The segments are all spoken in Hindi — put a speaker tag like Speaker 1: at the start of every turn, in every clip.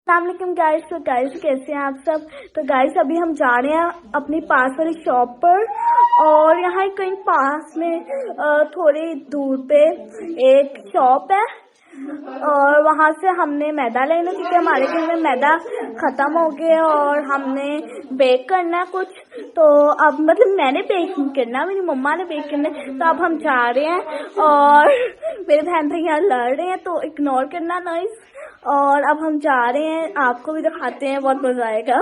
Speaker 1: अस्सलामुअलैकुम गाइस। तो गाइस कैसे हैं आप सब। तो गाइस अभी हम जा रहे हैं अपनी पास वाली शॉप पर और यहाँ कहीं पास में थोड़ी दूर पे एक शॉप है और वहाँ से हमने मैदा लेना क्योंकि हमारे घर में मैदा ख़त्म हो गया और हमने बेक करना है कुछ। तो अब मतलब मैंने बेक नहीं करना, मेरी मम्मा ने बेक करना है। तो अब हम जा रहे हैं और मेरे बहन भाई यहाँ लड़ रहे हैं तो इग्नोर करना नॉइस। और अब हम जा रहे हैं, आपको भी दिखाते हैं, बहुत मजा आएगा।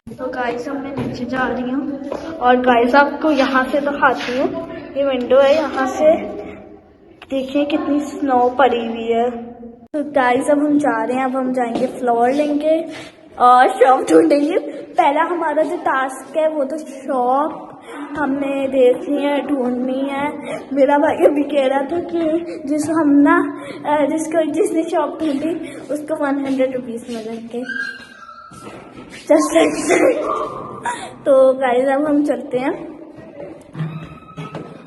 Speaker 1: तो गाइस अब मैं नीचे जा रही हूँ और गाइस आपको यहाँ से दिखाती हूँ, ये विंडो है, यहाँ से देखिए कितनी स्नो पड़ी हुई है। तो गाइस अब हम जा रहे हैं, अब हम जाएंगे फ्लोर लेंगे और शॉप ढूंढेंगे। पहला हमारा जो टास्क है वो तो शॉप हमने देखनी है, ढूंढनी है। मेरा भाई अभी कह रहा था कि जिसने शॉप ढूंढी उसको 100 रुपीज मिलेंगे जस्ट लाइक। तो गाइस अब हम चलते हैं,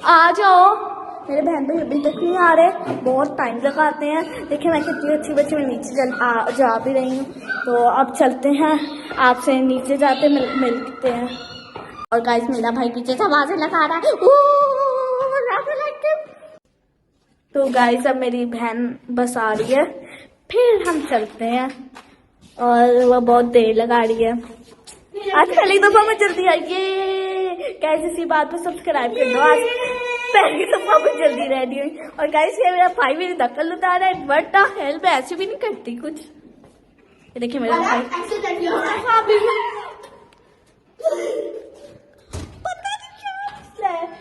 Speaker 1: आ जाओ। मेरे बहन भाई अभी तक नहीं आ रहे, बहुत टाइम लगाते हैं। देखिए मैं कितनी अच्छी बच्ची में नीचे जा भी रही हूँ। तो अब चलते हैं, आपसे नीचे जाते मिलते हैं। और गाइस मेरा भाई पीछे से आवाजें लगा रहा है। तो गाइस अब मेरी बहन बस आ रही है, फिर हम चलते हैं और वह बहुत देर लगा रही है। आज पहली दफा मैं जल्दी आई, ये गाइस इसी बात पे सब्सक्राइब कर दो। आज पहली दफा मैं जल्दी रेडी हुई। और गाइस ये मेरा भाई मेरी नकल उतार रहा है, व्हाट द हेल, मैं ऐसे भी नहीं करती कुछ। ये देखिए मेरा भाई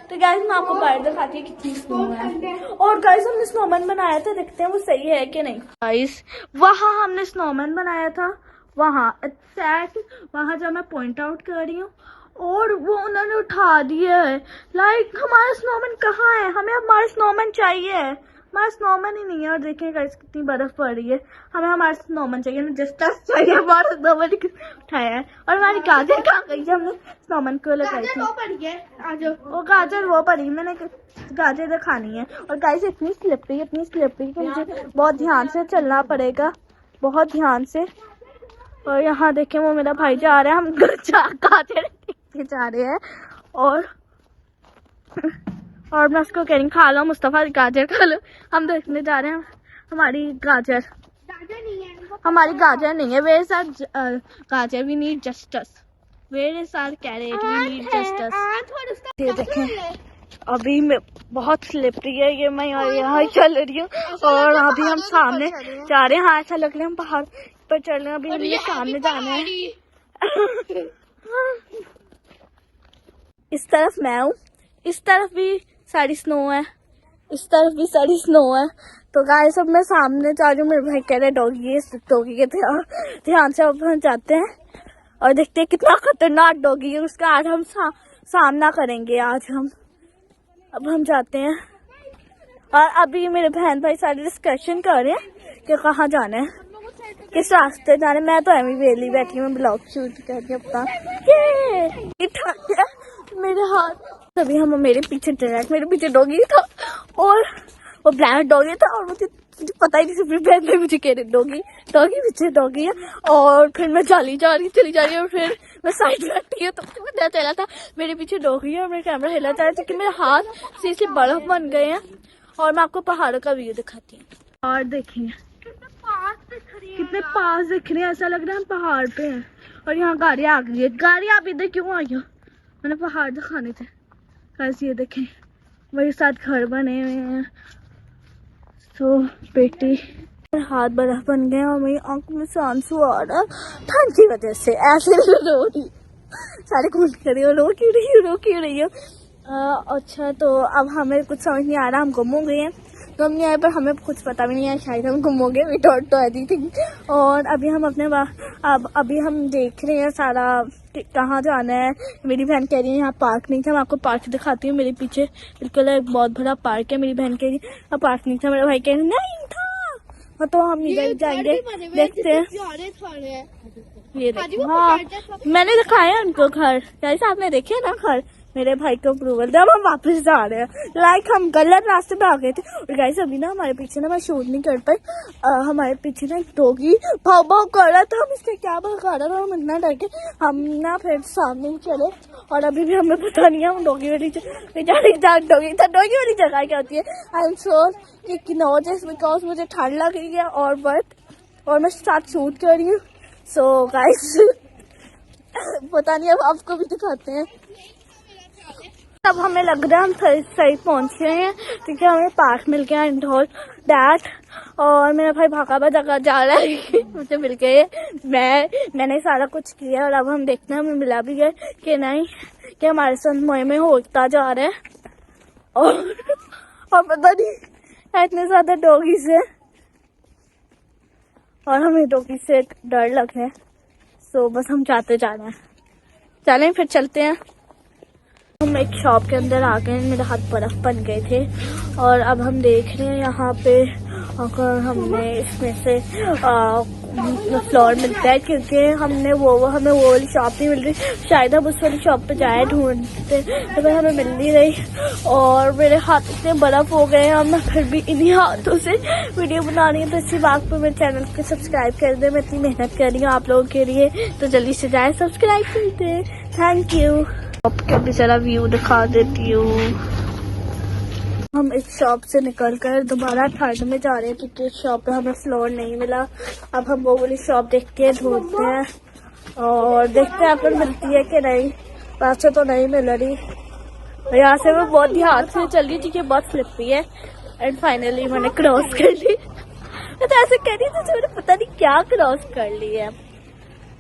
Speaker 1: तो गाइस मैं आपको बाहर दिखाती हूँ कितनी स्नो है। और गाइस हमने स्नोमैन बनाया था, देखते हैं वो सही है कि नहीं। गाइस वहाँ हमने स्नोमैन बनाया था, वहाँ एक्सैक्ट वहाँ जब मैं पॉइंट आउट कर रही हूँ और वो उन्होंने उठा दिया है। लाइक हमारा स्नोमैन कहाँ है, हमें हमारा स्नोमैन चाहिए, हमारा स्नोमैन ही नहीं है। और देखिए गाइस कितनी बर्फ पड़ रही है, हमें हमारा स्नोमैन चाहिए, जस्ट चाहिए, हमारा स्नोमैन उठाया है। और हमारी गाजर कहाँ गई है, हमने स्नोमैन को लगाई थी, वो गाजर वो पड़ी, मैंने गाजर खानी है। और गाइस इतनी स्लिपरी कि मुझे बहुत ध्यान से चलना पड़ेगा, बहुत ध्यान से। और यहाँ देखें वो मेरा भाई जा रहा है, हम गाजर देखते जा रहे हैं। और मैं उसको कह रही खा लो मुस्तफा, गाजर खा लो। हम देखने जा रहे हैं हमारी गाजर नहीं है। Where is our gajar, we need justice. Where is our carrot, we need justice. ये देखें अभी मैं बहुत स्लिपरी है ये, मैं यहाँ चल रही हूँ और अभी हम सामने जा रहे हैं। हाँ ऐसा लग रहा है हम पहाड़ पर चल रहे हैं, अभी हमें सामने जाना है। इस तरफ मैं हूँ, इस तरफ भी सारी स्नो है, इस तरफ भी सारी स्नो है। तो गाइस अब मैं सामने जा रही हूँ, मेरे भाई कह रहे डॉगी के ध्यान से अब हम जाते हैं और देखते हैं कितना खतरनाक डॉगी है, उसका आज हम सामना करेंगे। अब हम जाते हैं और अभी मेरे बहन भाई सारे डिस्कशन कर रहे हैं कि कहाँ जाना है, किस रास्ते जाना है। मैं तो एमी वेली बैठी हूँ, ब्लॉग शूट करके अपना मेरे हाथ। तभी हम मेरे पीछे डॉगी था और वो ब्लैक डॉगी था और मुझे पता ही नहीं, सिर्फ बहन भाई मुझे कह रहे डॉगी पीछे डॉगी है। और फिर मैं चली जा रही और फिर मैं साइड में हटी हूँ तो मुझे पता चला था मेरे पीछे डॉगी है और मेरा कैमरा हिला जा रहा था कि मेरे हाथ से बर्फ बन गए हैं। और मैं आपको पहाड़ों का व्यू दिखाती हूँ और देखेंगे कितने पास दिख रहे हैं, ऐसा लग रहा है हम पहाड़ पे हैं। और यहाँ गाड़ी आ गई है, गाड़ी आप इधर क्यों आई हो, मैंने पहाड़ दिखाने थे। कैसे ये देखें मेरे साथ घर बने हुए हैं। तो बेटी हाथ बर्फ बन गए और मेरी आंखों में से आंसू आ रहा ठंड की वजह से, ऐसे रो रही सारे घूट कर रही हो, रो क्यों रही हो। अच्छा तो अब हमें कुछ समझ नहीं आ रहा, हम गुम हो गए हैं। तो हम नहीं आए पर हमें कुछ पता भी नहीं है, शायद हम गुम हो गए, वी डोंट नो एनीथिंग। और अभी हम अभी हम देख रहे हैं सारा कहाँ जाना है। मेरी बहन कह रही है यहाँ पार्क नहीं था, मैं आपको पार्क दिखाती हूँ। मेरे पीछे बिल्कुल एक बहुत बड़ा पार्क है, मेरी बहन कह रही है पार्क नहीं था, मेरा भाई कह रही नहीं था। तो हम इधर जाएंगे, देखते हैं। ये देखो हाँ मैंने दिखाया उनको घर, जैसे आपने देखे ना घर, मेरे भाई को अप्रूवल दिया, अब हम वापस जा रहे हैं। लाइक हम गलत रास्ते पे आ गए थे। और गाइस अभी ना हमारे पीछे ना, मैं शूट नहीं कर पाई, हमारे पीछे ना एक डॉगी भाव भाव कर रहा था। हम इससे क्या भगा रहा था, हम इतना डर के हम ना फिर सामने ही चले। और अभी भी हमें पता नहीं है हम डॉगी वाली डॉगी वाली जगह क्या होती है। आई एम श्योर कि किन्नौर जस्ट बिकॉज मुझे ठंड लग रही है और मैं साथ शूट कर रही हूँ। सो गाइस पता नहीं, अब आपको भी दिखाते हैं। अब हमें लग रहा है हम सही पहुंच गए हैं, क्योंकि हमें पार्क मिल गया एंड ऑल दैट। और मेरा भाई भागा भागा जा रहा है मुझे मिल गए। मैंने सारा कुछ किया और अब हम देखते हैं हमें मिला भी गए कि नहीं, कि हमारे साथ मुहिम होता जा रहा है। और पता नहीं इतने ज्यादा डॉगीज है और हमें डॉगी से डर लग रहा है। सो बस हम जाते जा रहे हैं, चलें फिर चलते हैं। हम एक शॉप के अंदर आ गए, मेरे हाथ बर्फ बन गए थे। और अब हम देख रहे हैं यहाँ पे अगर हमने इसमें से फ्लोर मिलता है, क्योंकि हमें वो वाली शॉप नहीं मिल रही। शायद हम उस वाली शॉप पे जाए ढूंढते, तो फिर हमें मिल नहीं रही। और मेरे हाथ इतने बर्फ हो गए हैं, मैं फिर भी इन्हीं हाथों से वीडियो बना रही हूँ। तो इसी बात पर मेरे चैनल को सब्सक्राइब कर दे, मैं इतनी मेहनत कर रही हूँ आप लोगों के लिए, तो जल्दी से जाए सब्सक्राइब कर दे। Thank you. शॉप भी जरा व्यू दिखा देती हूँ। हम इस शॉप से निकलकर दोबारा थर्ड में जा रहे हैं, क्योंकि इस शॉप पे हमें फ्लोर नहीं मिला। अब हम वो वाली शॉप देख के ढूंढते हैं और देखते हैं अगर मिलती है कि नहीं। वैसे तो नहीं मिल रही। यहाँ से मैं बहुत ध्यान से चल रही थी कि बहुत स्लिपी है एंड फाइनली मैंने क्रॉस कर ली। मैं तो ऐसे कह रही थी तो मैंने पता नहीं क्या क्रॉस कर ली है।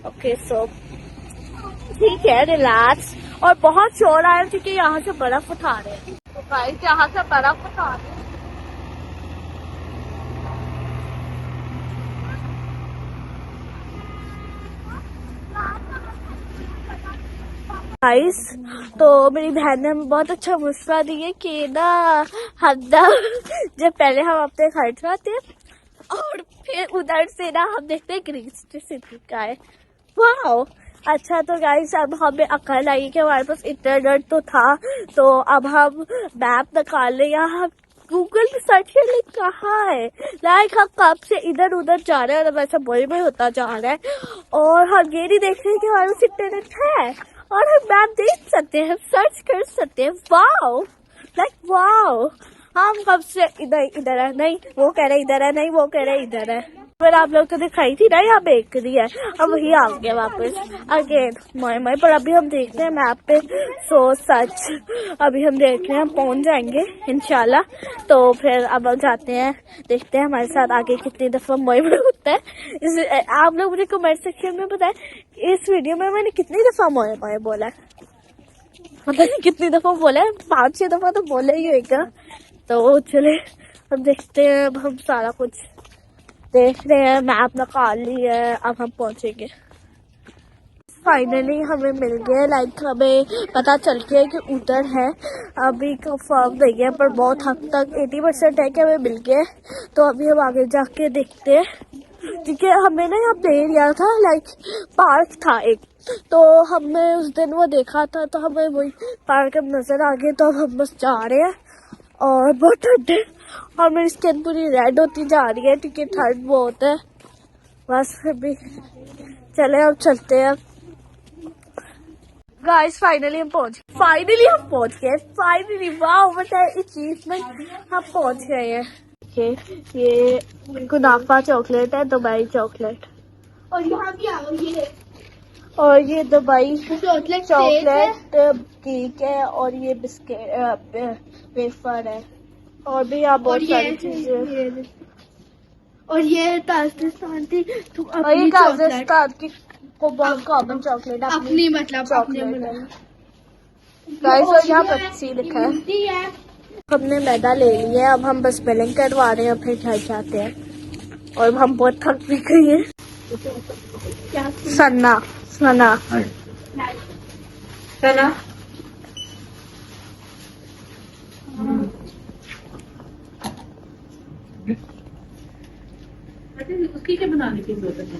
Speaker 1: ओके सो ठीक है, रिलैक्स। और बहुत शोर आया क्योंकि यहाँ से बर्फ उठा रहे हैं। तो गाइस यहाँ से बर्फ उठा रहे हैं। गाइस तो मेरी बहन ने हमें बहुत अच्छा मशवरा दिया कि ना हद्दा जब पहले हम अपने घर जाते हैं और फिर उधर से ना हम देखते हैं ग्रीन सिटी का है। वाह अच्छा। तो गाइस अब हमें अकल आई कि हमारे पास इंटरनेट तो था, तो अब हम मैप निकाल ले या हम गूगल पे सर्च कर ले कहाँ है। लाइक हम कब से इधर उधर जा रहे हैं और वैसा बोल में होता जा रहा है। और हम ये नहीं देख रहे हैं कि हमारे पास इंटरनेट है और हम मैप देख सकते हैं, सर्च कर सकते हैं। Wow like wow. हम कब से इधर है, नहीं वो कह रहे इधर है, नहीं वो कह रहे इधर है। पर आप लोग तो दिखाई थी ना यहाँ बेकरी है, अब वही आ गया वापस अगेन मोए। पर अभी हम देखते हैं मैप पे। सो सच अभी हम देख रहे हैं, हम पहुंच जाएंगे इंशाल्लाह। तो फिर अब हम जाते हैं, देखते हैं हमारे साथ आगे कितनी दफा मोए होता है। आप लोग मुझे कमेंट सेक्शन में बताएं इस वीडियो में मैंने कितनी दफा मोए बोला है। मतलब नहीं कितनी दफा बोला है, 5-6 दफा तो बोला ही होगा। तो चले अब देखते हैं। अब हम सारा कुछ देख रहे हैं, मैप निकाल ली है, अब हम पहुंचेंगे। फाइनली हमें मिल गया। लाइक हमें पता चल गया कि उधर है, अभी कंफर्म नहीं है पर बहुत हद तक 80% है कि हमें मिल गया। तो अभी हम आगे जाके देखते हैं, क्योंकि हमें ना यहाँ प्ले एरिया था, लाइक पार्क था एक, तो हमने उस दिन वो देखा था, तो हमें वही पार्क अब नजर आ गया। तो अब हम बस जा रहे हैं और बहुत ठंड है और मेरी स्किन पूरी रेड होती जा रही है क्योंकि ठंड बहुत है। बस फिर भी चले अब चलते हैं। गाइस फाइनली हम पहुंच गए। फाइनली वाह बताए अचीवमेंट, हम पहुंच गए हैं। ये कुनाफा चॉकलेट है, दुबई चॉकलेट। और यहाँ भी आ गई है, और ये दुबई चॉकलेट केक है, और ये बिस्किट वेफर है, और भी यहाँ बहुत सारी चीजें। और ये काजस्तान की को बहुत कॉमन चॉकलेट अपनी मतलब चॉकलेट है गाइस। और यहाँ पेप्सी लिखा है। हमने मैदा ले लिया है, अब हम बस बिलिंग करवा रहे हैं, फिर घर जाते हैं। और हम बहुत थक भी गए हैं। सन्ना
Speaker 2: उसकी क्या बनाने की जरूरत है?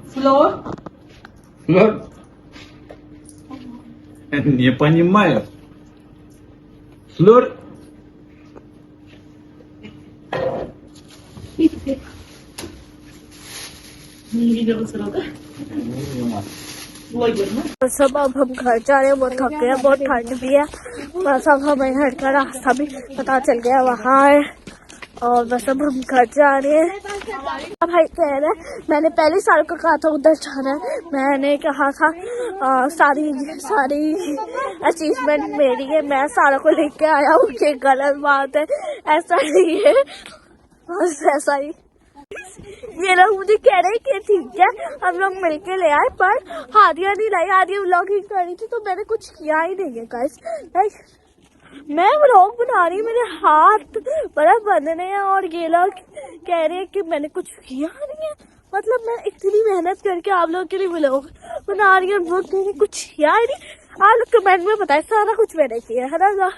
Speaker 2: फ्लोर
Speaker 3: Флёр? Не понимаю. Флёр?
Speaker 1: तो सब अब हम घर जा रहे हैं, बहुत थक गए हैं, बहुत ठंड भी है। बस अब हमें घर का रास्ता भी पता चल गया वहाँ है, और बस अब हम घर जा रहे हैं। अब भाई कह रहे हैं, मैंने पहले साल को कहा था उधर जाना है, मैंने कहा था सारी अचीवमेंट मेरी है, मैं सारा को लेके आया हूँ। ये गलत बात है, ऐसा नहीं है, बस ऐसा ही। ये लोग मुझे कह रहे हैं कि ठीक है हम लोग मिलके ले आए, पर हादिया नहीं लाई। हादिया व्लॉगिंग कर रही थी तो मैंने कुछ किया ही नहीं है गाइस। मैं व्लॉग बना रही हूँ, मेरे हाथ बड़ा बंधने हैं और ये लोग कह रहे हैं कि मैंने कुछ किया नहीं है। मतलब मैं इतनी मेहनत करके आप लोगों के लिए व्लॉग बना रही हूँ, वो कह रहे कुछ किया ही नहीं। आप लोग कमेंट में बताए सारा कुछ मैंने किया है ना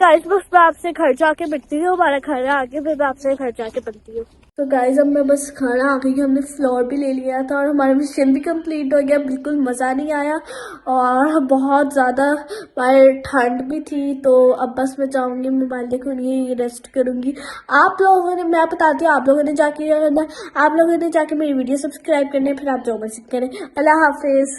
Speaker 1: गाइस। बस मैं आपसे घर जाके मिलती हूँ, हमारा घर आके फिर मैं आपसे घर जाके मिलती हूँ। तो गाइस अब मैं बस घर आ गई, हमने फ्लोर भी ले लिया था और हमारा मिशन भी कंप्लीट हो गया। बिल्कुल मज़ा नहीं आया और बहुत ज़्यादा बाहर ठंड भी थी, तो अब बस मैं जाऊँगी, मोबाइल देखूँगी, रेस्ट करूँगी। आप लोगों ने, मैं बताती हूँ आप लोगों ने जाके करना, आप लोगों ने जाके मेरी वीडियो सब्सक्राइब करनी है, फिर आप जो मर्जी करें। अल्लाह हाफिज़।